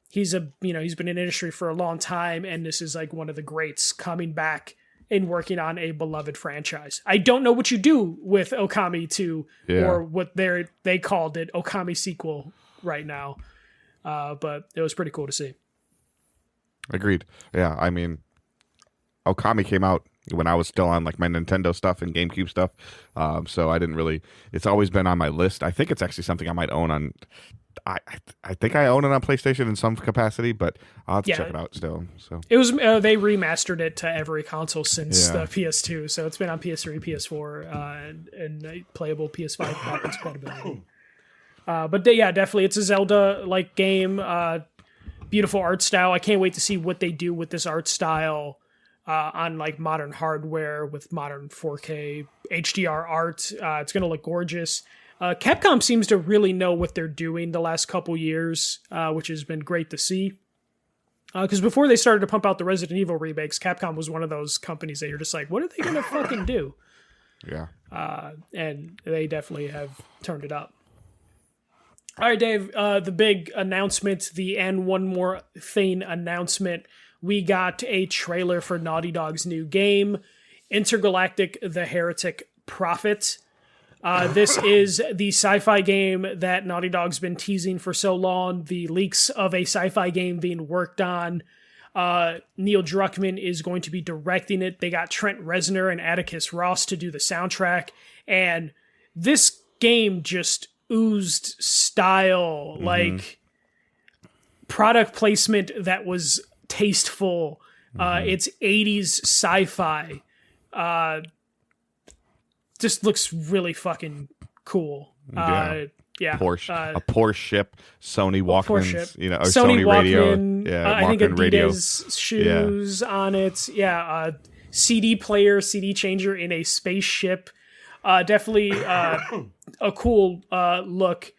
he's been in industry for a long time, and this is like one of the greats coming back and working on a beloved franchise. I don't know what you do with Okami 2 or what they called it, Okami sequel right now, but it was pretty cool to see. Agreed. Yeah, I mean, Okami came out when I was still on like my Nintendo stuff and GameCube stuff, so I didn't really. It's always been on my list. I think it's actually something I might own on. I think I own it on PlayStation in some capacity, but I'll have to check it out still. So it was they remastered it to every console since the PS2, so it's been on PS3, PS4, and playable PS5 backwards compatibility. But yeah, definitely, it's a Zelda-like game. Beautiful art style. I can't wait to see what they do with this art style. On like modern hardware with modern 4K HDR art. It's going to look gorgeous. Capcom seems to really know what they're doing the last couple years, which has been great to see. Because before they started to pump out the Resident Evil remakes, Capcom was one of those companies that you're just like, what are they going to fucking do? Yeah. And they definitely have turned it up. All right, Dave, the big announcement, the And One More Thing announcement. We got a trailer for Naughty Dog's new game, Intergalactic: The Heretic Prophet. This is the sci-fi game that Naughty Dog's been teasing for so long. The leaks of a sci-fi game being worked on. Neil Druckmann is going to be directing it. They got Trent Reznor and Atticus Ross to do the soundtrack. And this game just oozed style, like product placement that was tasteful. It's 80s sci-fi. Just looks really fucking cool. Yeah. Porsche, a Porsche ship, Sony Walkmans, or Sony Sony radio. Walkman, Yeah, I think Walkman radio. Adidas shoes on it. Yeah, CD player, CD changer in a spaceship. Definitely a cool look.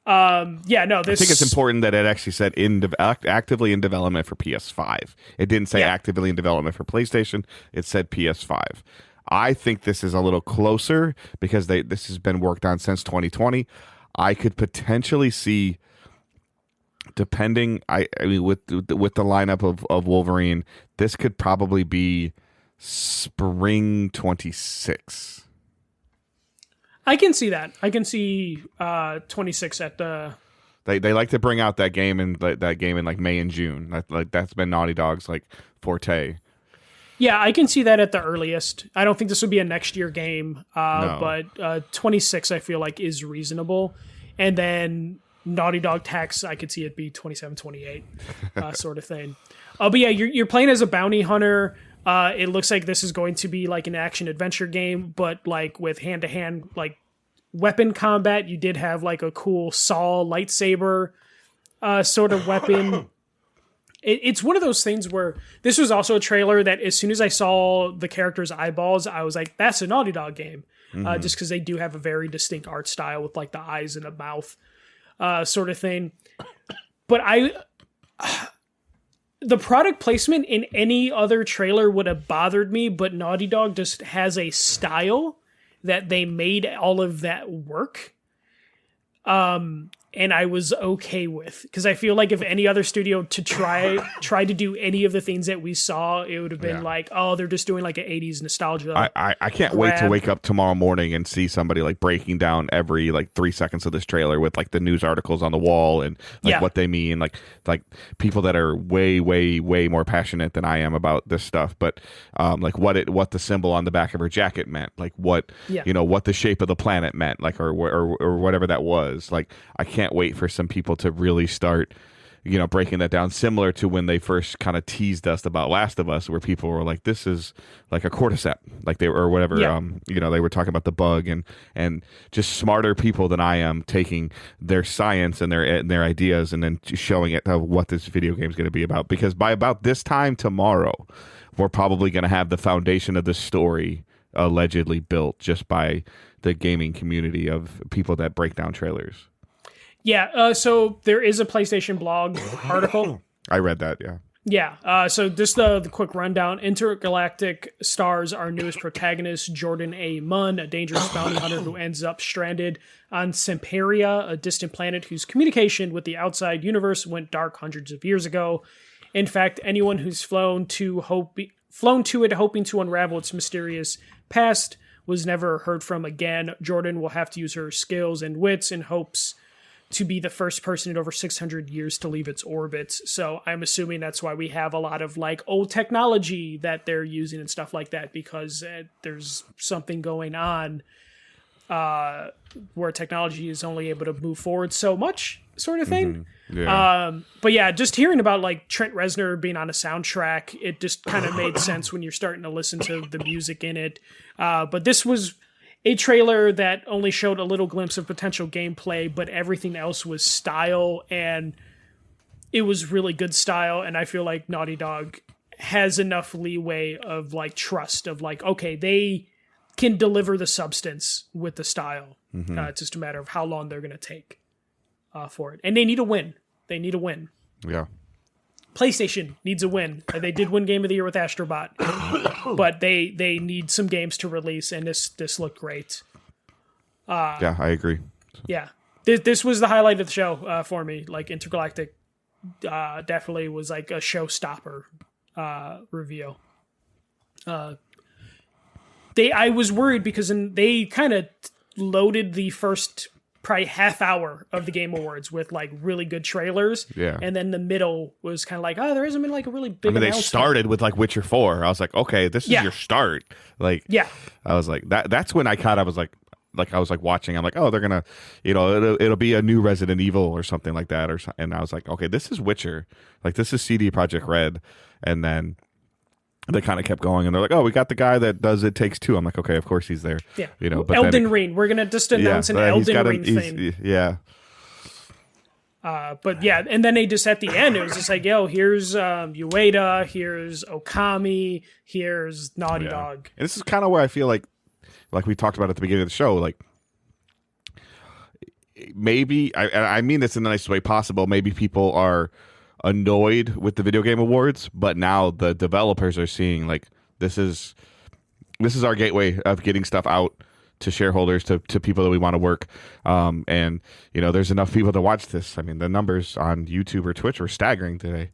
I think it's important that it actually said actively in development for PS5. It didn't say actively in development for PlayStation. It said PS5. I think this is a little closer because this has been worked on since 2020. I could potentially see, depending, I mean, with the lineup of Wolverine, this could probably be spring 26. I can see that. I can see 26 at the. They like to bring out that game in like May and June. That's been Naughty Dog's like forte. Yeah, I can see that at the earliest. I don't think this would be a next year game, but 26 I feel like is reasonable. And then Naughty Dog tax, I could see it be 27, 28 sort of thing. But yeah, you're playing as a bounty hunter. It looks like this is going to be like an action adventure game, but like with hand-to-hand like weapon combat. You did have like a cool saw lightsaber sort of weapon. It's one of those things where this was also a trailer that as soon as I saw the character's eyeballs, I was like, that's a Naughty Dog game. Just because they do have a very distinct art style with like the eyes and the mouth sort of thing. But the product placement in any other trailer would have bothered me, but Naughty Dog just has a style that they made all of that work. and I was okay with, because I feel like if any other studio to try to do any of the things that we saw, it would have been like, oh, they're just doing like an 80s nostalgia. I can't wait to wake up tomorrow morning and see somebody like breaking down every like 3 seconds of this trailer with like the news articles on the wall and like what they mean, like people that are way more passionate than I am about this stuff, but like what the symbol on the back of her jacket meant, like what what the shape of the planet meant, like or whatever that was. Like I can't wait for some people to really start breaking that down, similar to when they first kind of teased us about Last of Us, where people were like, this is like a cordyceps, like they were, or whatever. They were talking about the bug, and just smarter people than I am taking their science and their ideas and then showing it what this video game is going to be about. Because by about this time tomorrow, we're probably going to have the foundation of the story allegedly built just by the gaming community of people that break down trailers. Yeah, so there is a PlayStation blog article. I read that, yeah. Yeah, so just the quick rundown. Intergalactic stars our newest protagonist, Jordan A. Munn, a dangerous bounty hunter who ends up stranded on Semperia, a distant planet whose communication with the outside universe went dark hundreds of years ago. In fact, anyone who's flown to it hoping to unravel its mysterious past was never heard from again. Jordan will have to use her skills and wits in hopes to be the first person in over 600 years to leave its orbit. So I'm assuming that's why we have a lot of like old technology that they're using and stuff like that, because there's something going on where technology is only able to move forward so much, sort of thing. Mm-hmm. Yeah. But yeah, just hearing about like Trent Reznor being on a soundtrack, it just kind of made sense when you're starting to listen to the music in it. But this was a trailer that only showed a little glimpse of potential gameplay, but everything else was style, and it was really good style. And I feel like Naughty Dog has enough leeway of like trust of like, okay, they can deliver the substance with the style. Mm-hmm. It's just a matter of how long they're going to take for it. And they need a win. Yeah. PlayStation needs a win. They did win Game of the Year with Astrobot, but they need some games to release, and this looked great. Yeah, I agree. Yeah, this was the highlight of the show for me. Like Intergalactic definitely was like a showstopper reveal. I was worried because they kind of loaded the first probably half hour of the Game Awards with like really good trailers. Yeah. And then the middle was kind of like, oh, there hasn't been like a really big they started with like Witcher 4. I was like, okay, this is your start. Like, I was like, that's when I was like I was like watching, I'm like, oh, they're gonna, it'll be a new Resident Evil or something like that. And I was like, okay, this is Witcher. Like, this is CD Projekt Red. And then they kind of kept going, and they're like, "Oh, we got the guy that does It Takes Two." I'm like, "Okay, of course he's there." Yeah, But Elden Ring. We're gonna just announce an Elden Ring thing. Yeah. But yeah, and then they just at the end, it was just like, "Yo, here's Ueda, here's Okami, here's Naughty Dog." And this is kind of where I feel like we talked about at the beginning of the show, like maybe I mean this in the nicest way possible. Maybe people are annoyed with the video game awards, but now the developers are seeing like this is our gateway of getting stuff out to shareholders, to people that we want to work, and there's enough people to watch this. I mean, the numbers on YouTube or Twitch were staggering today.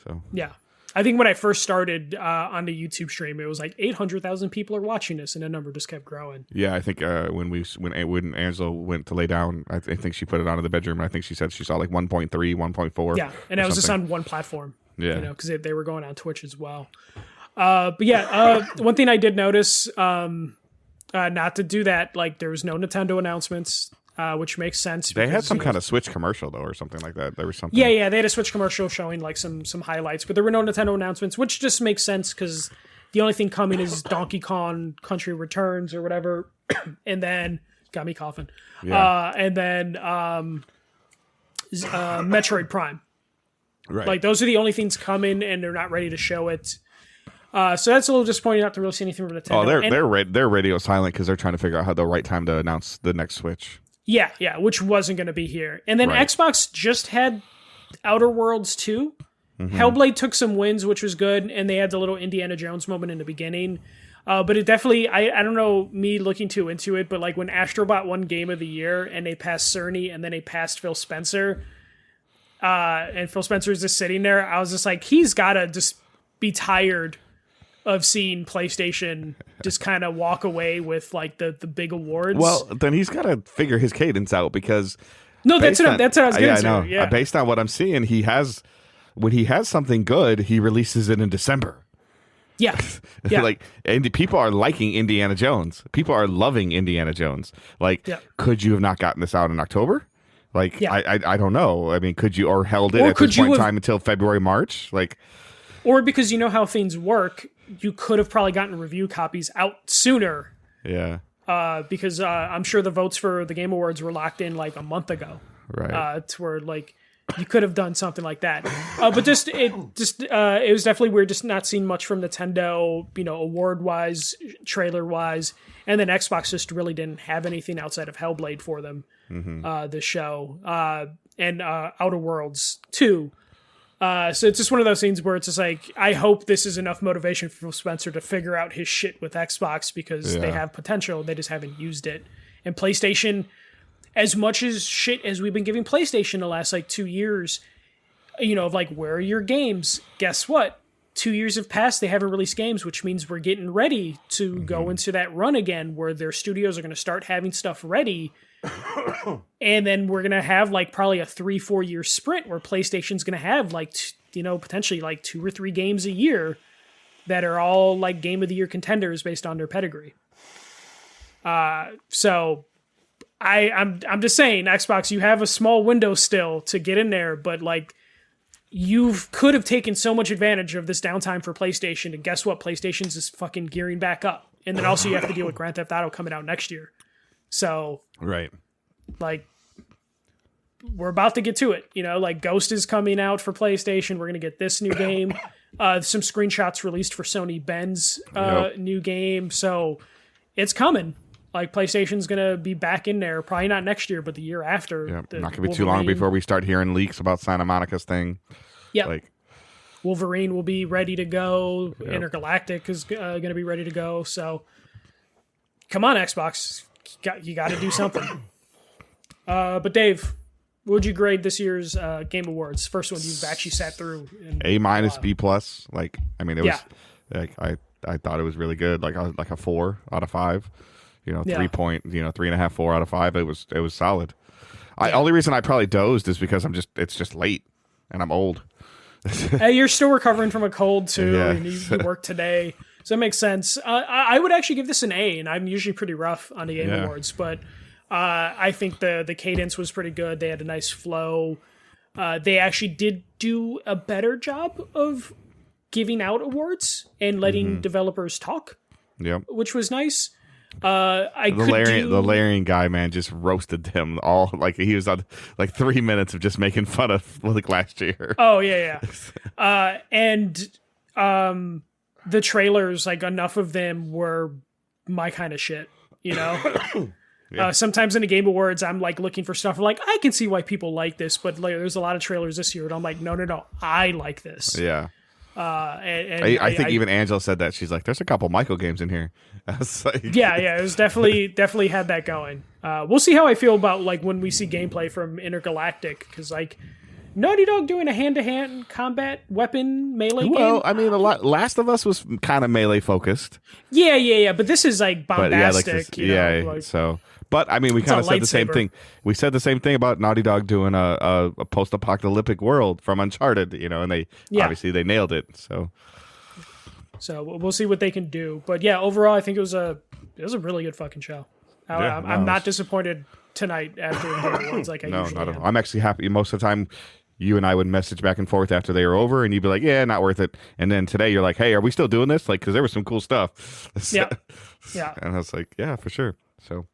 So yeah, I think when I first started on the YouTube stream, it was like 800,000 people are watching this, and the number just kept growing. Yeah, I think when Angela went to lay down, I think she put it on in the bedroom, and I think she said she saw like 1.3, 1.4. Yeah, and that was just on one platform. Yeah, because they were going on Twitch as well. But yeah, one thing I did notice, not to do that, like there was no Nintendo announcements. Which makes sense. They had some kind of Switch commercial though, or something like that. There was something. Yeah, they had a Switch commercial showing like some highlights, but there were no Nintendo announcements, which just makes sense because the only thing coming is Donkey Kong Country Returns or whatever, and then got me coughing. Yeah. And then Metroid Prime. Right. Like those are the only things coming, and they're not ready to show it. So that's a little disappointing not to really see anything from Nintendo. They're radio silent because they're trying to figure out how the right time to announce the next Switch. Yeah, which wasn't going to be here. And then Xbox just had Outer Worlds 2. Mm-hmm. Hellblade took some wins, which was good, and they had the little Indiana Jones moment in the beginning. But it definitely, I don't know, me looking too into it, but like when Astrobot won Game of the Year and they passed Cerny and then they passed Phil Spencer, and Phil Spencer is just sitting there, I was just like, he's got to just be tired of seeing PlayStation just kind of walk away with like the big awards. Well, then he's got to figure his cadence out because... No, that's what I was getting to. to. Yeah. Based on what I'm seeing, when he has something good, he releases it in December. Yeah. Yeah. Like, and people are liking Indiana Jones. People are loving Indiana Jones. Like, could you have not gotten this out in October? Like, I don't know. I mean, could you, or held it at this point in time until February, March? Like, or because you know how things work, you could have probably gotten review copies out sooner. Yeah. Because I'm sure the votes for the Game Awards were locked in like a month ago. Right. To where like you could have done something like that. But it was definitely weird just not seeing much from Nintendo, award wise, trailer wise, and then Xbox just really didn't have anything outside of Hellblade for them. This show and Outer Worlds 2. So it's just one of those things where it's just like, I hope this is enough motivation for Phil Spencer to figure out his shit with Xbox because they have potential. They just haven't used it. And PlayStation, as much as shit as we've been giving PlayStation the last like 2 years, of like, where are your games? Guess what? 2 years have passed. They haven't released games, which means we're getting ready to go into that run again where their studios are going to start having stuff ready. And then we're going to have like probably a 3-4 year sprint where PlayStation's going to have like, potentially like 2 or 3 games a year that are all like Game of the Year contenders based on their pedigree. So I'm just saying, Xbox, you have a small window still to get in there, but like you could have taken so much advantage of this downtime for PlayStation, and guess what? PlayStation's just fucking gearing back up. And then also you have to deal with Grand Theft Auto coming out next year. So, right. Like, we're about to get to it, like Ghost is coming out for PlayStation. We're going to get this new game. Some screenshots released for Sony Ben's new game. So it's coming. Like, PlayStation's going to be back in there. Probably not next year, but the year after. Yeah, not going to be too long before we start hearing leaks about Santa Monica's thing. Yeah. Like, Wolverine will be ready to go. Yep. Intergalactic is going to be ready to go. So, come on, Xbox. You got to do something. But Dave, what would you grade this year's Game Awards? First one you've actually sat through. A-, B+. Like, I mean, it was like I thought it was really good. Like a 4 out of 5. 3.5, 4 out of 5. It was solid. Only reason I probably dozed is because it's just late and I'm old. Hey, you're still recovering from a cold too, and you work today, so it makes sense. I would actually give this an A, and I'm usually pretty rough on the Game Awards, but I think the cadence was pretty good. They had a nice flow. They actually did do a better job of giving out awards and letting developers talk. Yep, which was nice. The Larian guy, man, just roasted him all. Like, he was on like 3 minutes of just making fun of like last year. Oh yeah. And the trailers, like, enough of them were my kind of shit, Sometimes in the Game Awards, I'm like looking for stuff like, I can see why people like this, but like, there's a lot of trailers this year, and I'm like, no, I like this. Yeah. I think even Angela said that. She's like, there's a couple Michael games in here. I was like, yeah, it was definitely had that going. We'll see how I feel about like when we see gameplay from Intergalactic, because like Naughty Dog doing a hand-to-hand combat weapon melee game. Well, I mean, Last of Us was kind of melee focused. Yeah, but this is like bombastic. But I mean, we kind of said the same thing. We said the same thing about Naughty Dog doing a post-apocalyptic world from Uncharted, and they obviously they nailed it. So we'll see what they can do. But yeah, overall, I think it was a really good fucking show. I'm not disappointed tonight after the ones like I usually not at am. all. I'm actually happy. Most of the time, you and I would message back and forth after they were over, and you'd be like, "Yeah, not worth it." And then today, you're like, "Hey, are we still doing this?" Like, because there was some cool stuff. Yeah. And I was like, "Yeah, for sure." So.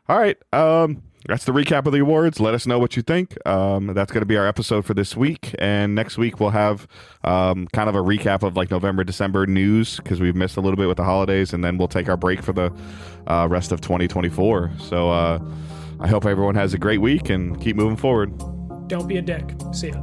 All right, that's the recap of the awards. Let us know what you think. That's going to be our episode for this week, and next week we'll have kind of a recap of like November, December news because we've missed a little bit with the holidays, and then we'll take our break for the rest of 2024. So I hope everyone has a great week and keep moving forward. Don't be a dick. See ya.